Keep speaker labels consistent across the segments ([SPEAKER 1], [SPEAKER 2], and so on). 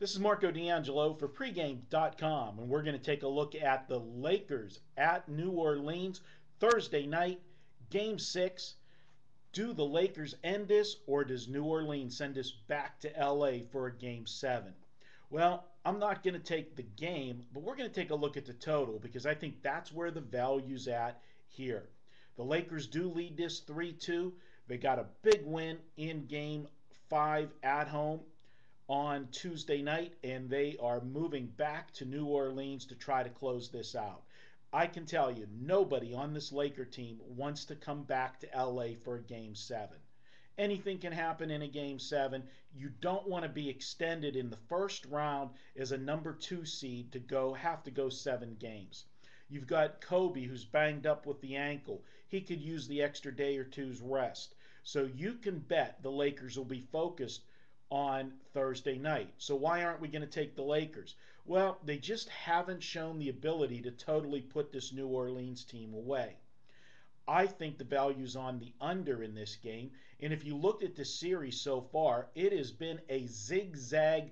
[SPEAKER 1] This is Marco D'Angelo for pregame.com, and we're going to take a look at the Lakers at New Orleans Thursday night, Game 6. Do the Lakers end this, or does New Orleans send us back to LA for a Game 7? Well, I'm not going to take the game, but we're going to take a look at the total because I think that's where the value's at here. The Lakers do lead this 3-2. They got a big win in Game 5 at home on Tuesday night, and they are moving back to New Orleans to try to close this out. I can tell you, nobody on this Laker team wants to come back to LA for a Game 7. Anything can happen in a Game 7. You don't want to be extended in the first round as a number 2 seed to have to go 7 games. You've got Kobe, who's banged up with the ankle. He could use the extra day or two's rest. So you can bet the Lakers will be focused on Thursday night. So why aren't we going to take the Lakers? Well, they just haven't shown the ability to totally put this New Orleans team away. I think the value's on the under in this game. And if you looked at this series so far, it has been a zigzag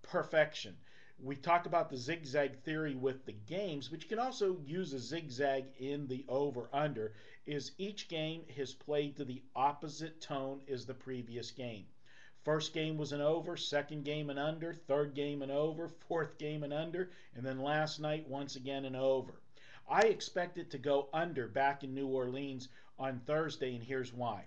[SPEAKER 1] perfection. We talk about the zigzag theory with the games, but you can also use a zigzag in the over-under, is each game has played to the opposite tone as the previous game. First game was an over, second game an under, third game an over, fourth game an under, and then last night once again an over. I expect it to go under back in New Orleans on Thursday, and here's why.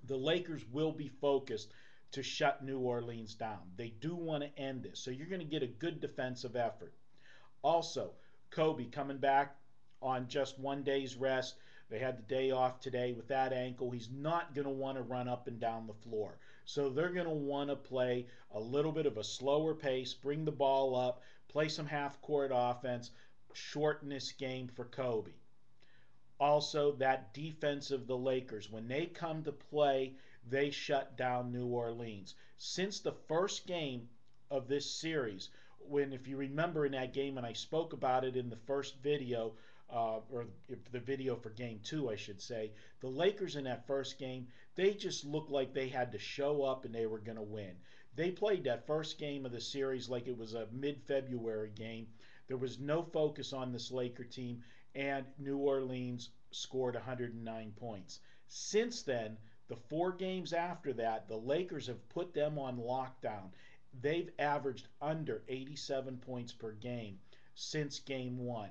[SPEAKER 1] The Lakers will be focused to shut New Orleans down. They do want to end this. So you're going to get a good defensive effort. Also, Kobe coming back on just 1 day's rest. They had the day off today with that ankle. He's not going to want to run up and down the floor. So they're going to want to play a little bit of a slower pace, bring the ball up, play some half-court offense, shorten this game for Kobe. Also, that defense of the Lakers, when they come to play, they shut down New Orleans. Since the first game of this series, if you remember in that game, and I spoke about it in the first video, or the video for Game 2, I should say, the Lakers in that first game, they just looked like they had to show up and they were going to win. They played that first game of the series like it was a mid-February game. There was no focus on this Laker team, and New Orleans scored 109 points. Since then, the 4 games after that, the Lakers have put them on lockdown. They've averaged under 87 points per game since Game 1.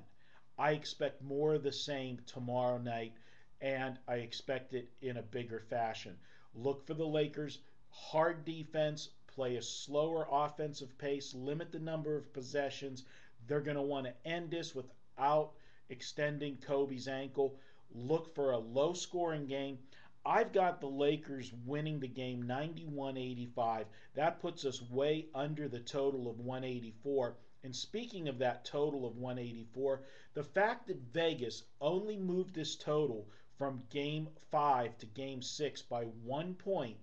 [SPEAKER 1] I expect more of the same tomorrow night, and I expect it in a bigger fashion. Look for the Lakers. Hard defense, play a slower offensive pace, limit the number of possessions. They're going to want to end this without extending Kobe's ankle. Look for a low-scoring game. I've got the Lakers winning the game 91-85. That puts us way under the total of 184. And speaking of that total of 184, the fact that Vegas only moved this total from Game 5 to Game 6 by 1 point,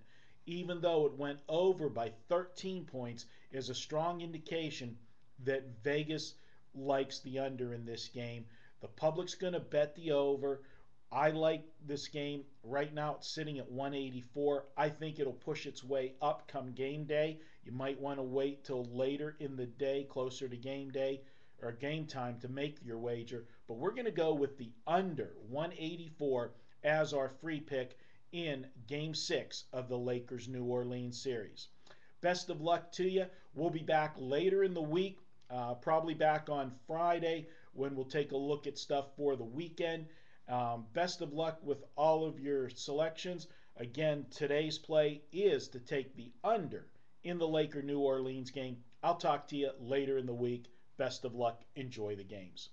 [SPEAKER 1] even though it went over by 13 points, is a strong indication that Vegas likes the under in this game. The public's going to bet the over. I like this game. Right now it's sitting at 184. I think it'll push its way up come game day. You might want to wait till later in the day, closer to game day or game time, to make your wager. But we're going to go with the under 184 as our free pick in Game 6 of the Lakers New Orleans series. Best of luck to you. We'll be back later in the week, probably back on Friday, when we'll take a look at stuff for the weekend. Best of luck with all of your selections. Again, today's play is to take the under in the Laker New Orleans game. I'll talk to you later in the week. Best of luck. Enjoy the games.